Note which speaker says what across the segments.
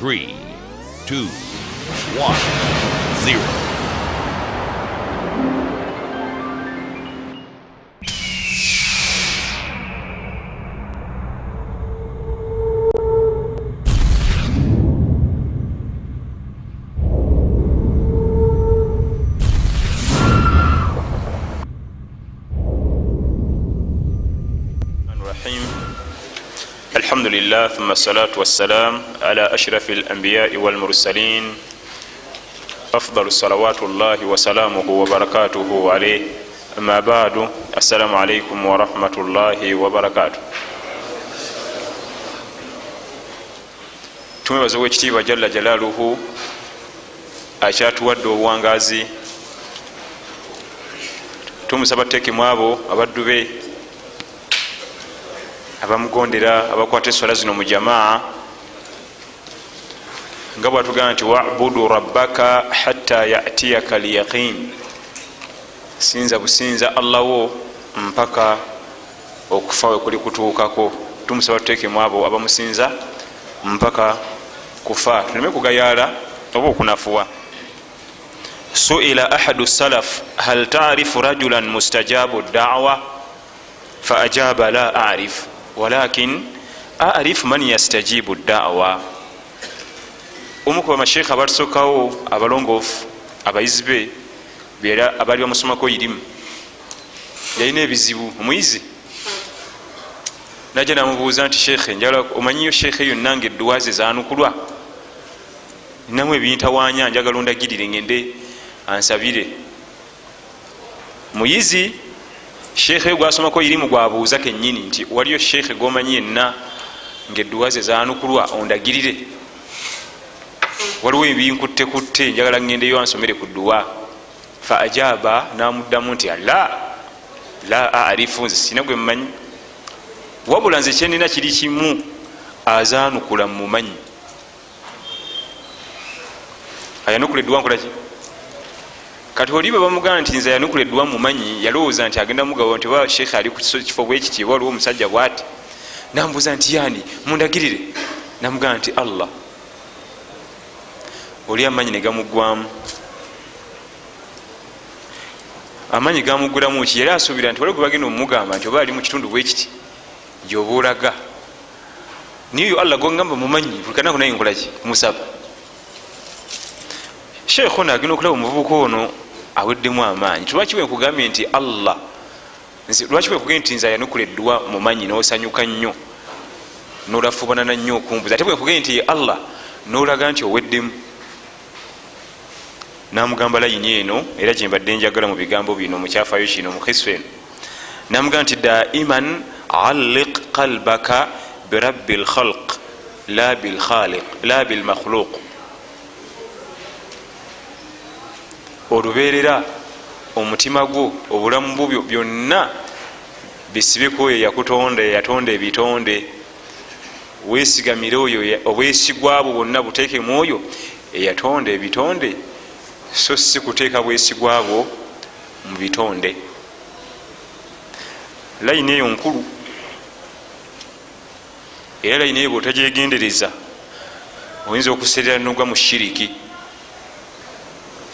Speaker 1: 3, 2, 1, 0.
Speaker 2: الحمد لله ثم الصلاة والسلام على أشرف الأنبياء والمرسلين أفضل الصلوات الله وسلامه وبركاته عليه أما بعد السلام عليكم ورحمة الله وبركاته. Tumebaza w'ekitiibwa jalla jalaaluhu akyatuwadde obuwangazi, tumusaba tuteekemu abo abaddu be abamugondera abakwata eswala zino mu jamaa nga bwatugamba nti wabudu rabbaka hatta yatiyaka lyaqin, sinza businza Allah wo mpaka okufa we kuli kutuukako. Tumusaba tuteekemu abo abamusinza mpaka kufa, tuleme kugayaala oba okunafuwa. Suila ahadu salaf hal taarifu rajulan mustajabu da'wa fa ajaba la arif walakin arif man yastajibu da'wa. Omu ku bamasheekha abatusookawo abalongoofu abayizi be beera abaali bamusomako irimu yalina ebizibu. Omuyizi najja namubuuza nti sheekhe, njala omanyiyo sheekhe yonna nga edduwa ze zanukulwa, ninamu ebintawaanya, njagala ondagirire ngende ansabire. Muyizi sheekhe gwasomako irimu gwabuuza kennyini nti waliyo sheekhe gomanyi yenna ngaedduwa ze zanukulwa ondagirire, waliwo ebinkuttekutte njagala ngendeyo ansomere ku dduwa. Fa ajaba, namuddamu nti la arifu, nze sina gwe mmanyi, wabula nze kyenina kiri kimu, azanukula mumanyi. Ayanukula edduwa nkolaki? Kati oli bwe bamugamba nti nze yanukula edduwa mumanyi, yalowooza nti agenda mugabo nti oba sheekhe ali ku kifo bwekiti, oba waliwo omusajja bwati. Nambuuza nti yani mundagirire, namugamba nti Allah. Oli amanyi ne gamuggwamu, amanyi gamuggulamu ki? Yali asuubira nti waliwo gwe bagenda omumugamba nti oba ali mu kitundu bwekiti gyoba olaga, niyo Allah gongamba mumanyi, buli kanaku naye nkolaki? Kumusaba. Sheekhe ono agenda okulaba omuvubuka ono aweddemu amaanyi. Lwaki bwe nkugambye nti Allah, lwaki bwe nkugambye nti nze ayanukula edduwa mumanyi n'osanyuka nnyo n'olafubana nnyo okumbuza, ate bwe nkugambye nti Allah n'olaga nti oweddemu? Namugamba layini eno, era gyembadde njagala mu bigambo bino mukyafaayo kino mu khiswa eno, namugamba nti daiman alliq qalbaka birabbi lkhalq la bilmakhluq. Olubeerera omutima gwo, obulamu bwo byonna bisibeku oyo yakutonda, yatonda ebitonde. Weesigamire oyo, obwesigwa bwo bwonna buteeke mu oyo eyatonda ebitonde, so si kuteeka bwesigwa bwo mu bitonde. Layini eyo nkulu, era layini eyo bw'otagyegendereza oyinza okuserera nogwa mu shiriki.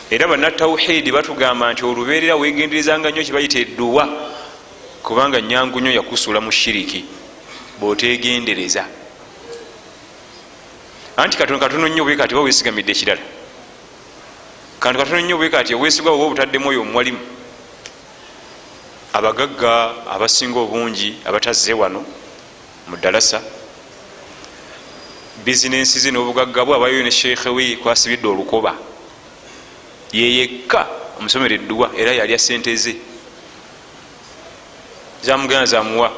Speaker 2: Era bannatawhidi batugamba nti olubeerera wegenderezanga nnyo kibayita edduwa, kubanga nyangu nnyo yakusula mu shiriki bw'otegendereza. Anti katono nnyo bwe kati oba weesigamidde ekirala, kantu katono nnyo bwe kati obwesigwa oba obutaddemu oyo omuwalimu. Abagagga abasinga obungi abatazze wano mu dalasa, bizinensi ze n'obugagga bwe abayo ne sheekhe we kwasibidde olukoba, yeyekka omusomera edduwa, era yalya sente ze zamugana zamuwa.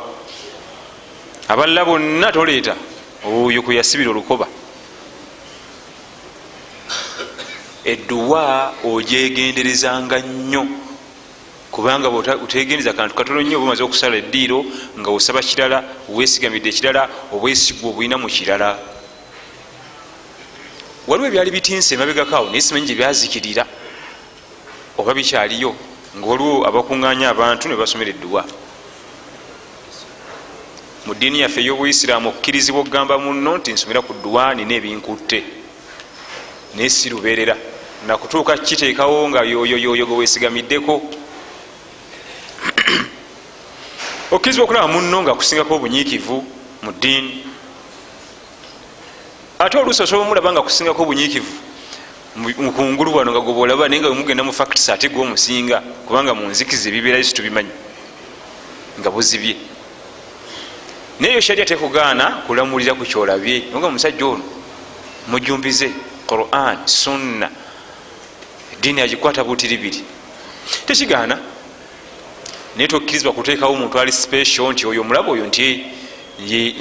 Speaker 2: Abalala bonna toleeta, oyo kwe yasibira olukoba. Edduwa ogyegenderezanga nnyo, kubanga otegendereza kantu katono nnyo obumaze okusala eddiiro nga osaba kirala, weesigamidde ekirala, obwesigwa obulina mu kirala. Waliwo ebyali bitinsa emabegakaawo naye simanyi gye byazikirira oba bikyaliyo, nga waliwo abakuŋŋaanya abantu ne basomera edduwa. Mu ddiini yaffe ey'obuisiraamu okkirizibwa okugamba muno nti nsomera ku dduwa nina ebinkutte naye si lubeerera nakutuuka kiteekawo nga yoyoyoyo gwe weesigamiddeko. okkirizibwa okulaba muno nga kusingako obunyiikivu mu ddiini, ate oluusi osobola omulaba nga kusingako obunyiikivu mukungulu wano nga gobaolaba naye nga wemugenda mu facts ate gwomusinga kubanga mu nzikiza ebibeerayo situbimanyi nga buzibye. naye yo sharia tekugaana kulamulira ku kyolabye nga omusajja ono mujumbize Quran sunna ddiini agikwata butiribiri tekigaana, naye tokkirizibwa kuteekawo omuntu ali special nti oyo omulaba oyo nti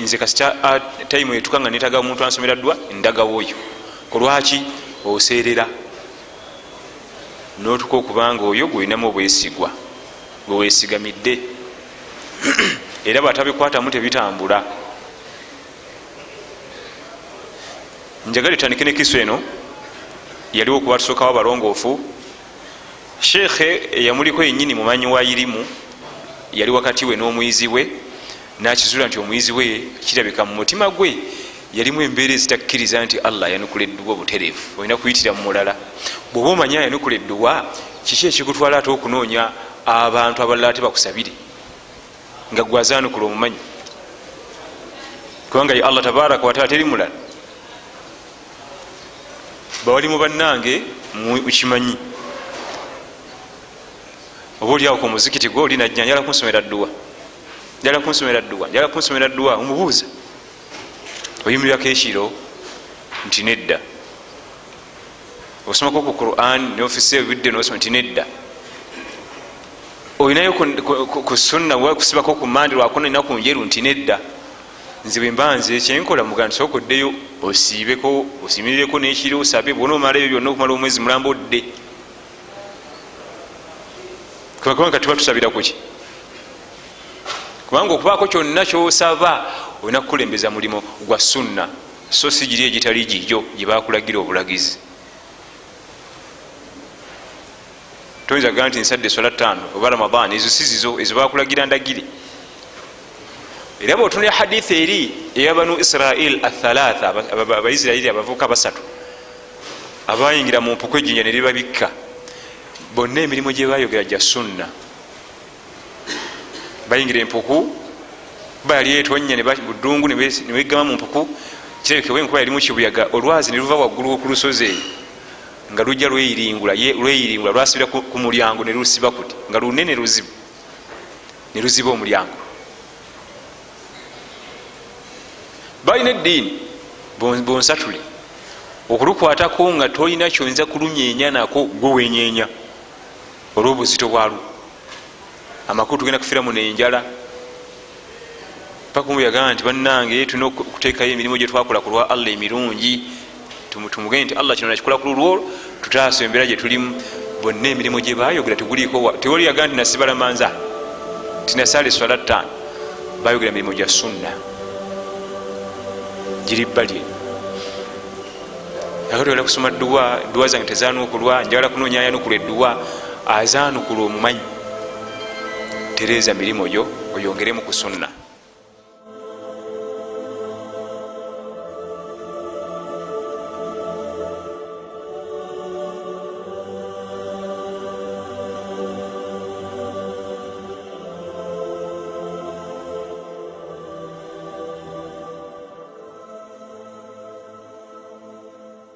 Speaker 2: nze kasita time etuka nga netaga omuntu ansomera ddwa ndagawo oyo kulwaki oseerera notuka okubanga oyo gwolinamu obwesigwa gwe weesigamidde era batabikwatamu tebitambula. njagala etandike nekiso eno yaliwo okuba tusookawo abalongoofu. sheekhe eyamuliko yennyini mumanyi wa irimu yali wakati we n'omuyizi we nakizula nti omuyizi we kirabika mu mutima gwe yalimu embeera ezitakkiriza nti allah yanukula edduwa butereevu, olina kuyitira mu mulala. bw'oba omanya yanukula edduwa kiki ekikutwala ate okunoonya abantu abalala ate bakusabire nga gwe azaanukula omumanyi, kubanga ye allah tabaraka wataala teri mulala. bawali mu bannange mukimanyi oba oliawo ku muzikiti gwe oli najja njala kunsomera dduwa, njala kunsomera dduwa, njala kunsomera dduwa, omubuuza oyimirirako ekiro nti nedda. osomako ku Quran neofise ebidde nosoma nti nedda. olinayo ku sunna wakusibako ku mandi lwako nina ku njeru nti nedda. nze bwe mbanze kyenkola muga nsokoddeyo osiibeko osimirireko n'ekiro osabe bwona omala ebyo byonna okumala omwezi mulamba odde. kubanga tuba tusabira kuki? kubanga okubaako kyonna kyosaba olina kukulembeza mulimo gwa sunna, so si giri egitali gijo gyebakulagira obulagizi. toyinza gamba nti nsadde swala 5 oba ramadan, ezo si zizo, ezo bakulagira ndagire. era bwotunira hadithi eri eyabanu Israel athalatha, abaisirairi abavuka 3 abayingira mu mpuku ejinja ne libabikka, bonna emirimu gye bayogera gya sunna. bayingira empuku bali etonnya ne budungu ne begama mu mpuku, kirekewe enkuba yali mu kibuyaga, olwazi ne luva waggulu ku lusozi eyo nga lujja lweyiringula lwasibira ku mulyango ne lusiba kuti nga lunene luzibu ne luziba omulyango. balina eddiini bonsatule okulukwatako nga tolina kyonza kulunyeenya nako gwe wenyeenya olw'obuzito bwalwo. amakulu tugenda kufiramu nenjala paka omuyagala nti bannange tulina okuteekayo emirimu gye twakola ku lwa allah emirungi, tumugende nti allah kino nakikola ku lulwo tutaasa embeera gye tulimu. bonna emirimu gye bayogera teguliiko, tewali yagala nti nasibala manza tinasala eswala 5, bayogera emirimu gya sunna giri bbali. akatwala kusoma dduwa zange tezaanukulwa, njagala kunoonya yanukula edduwa, azaanukula omumanyi. tereeza mirimu gyo oyongeremu ku sunna.